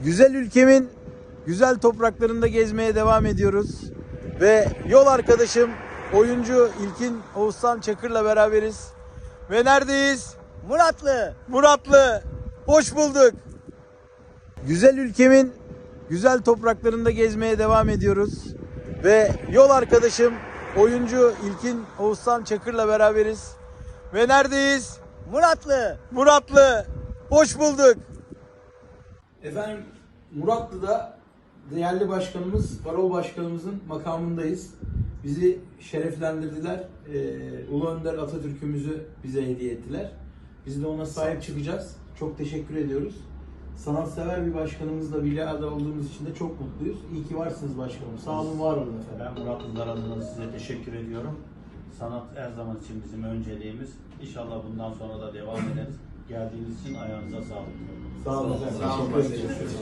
Güzel ülkemin güzel topraklarında gezmeye devam ediyoruz. Ve yol arkadaşım oyuncu İlkin Oğuzhan Çakır'la beraberiz. Ve neredeyiz? Muratlı. Muratlı. Hoş bulduk. Güzel ülkemin güzel topraklarında gezmeye devam ediyoruz. Ve yol arkadaşım oyuncu İlkin Oğuzhan Çakır'la beraberiz. Ve neredeyiz? Muratlı. Muratlı. Hoş bulduk. Efendim Muratlı'da değerli başkanımız, Barol Başkanımızın makamındayız. Bizi şereflendirdiler. Ulu Önder Atatürk'ümüzü bize hediye ettiler. Biz de ona sahip çıkacağız. Çok teşekkür ediyoruz. Sanatsever bir başkanımızla bir arada olduğumuz için de çok mutluyuz. İyi ki varsınız başkanım. Sağ olun, var olun efendim. Ben Muratlılar adına size teşekkür ediyorum. Sanat her zaman için bizim önceliğimiz. İnşallah bundan sonra da devam ederiz. Geldiğiniz için ayağınıza sağlık. Sağ olun efendim. Sağ olun. Teşekkür ederiz.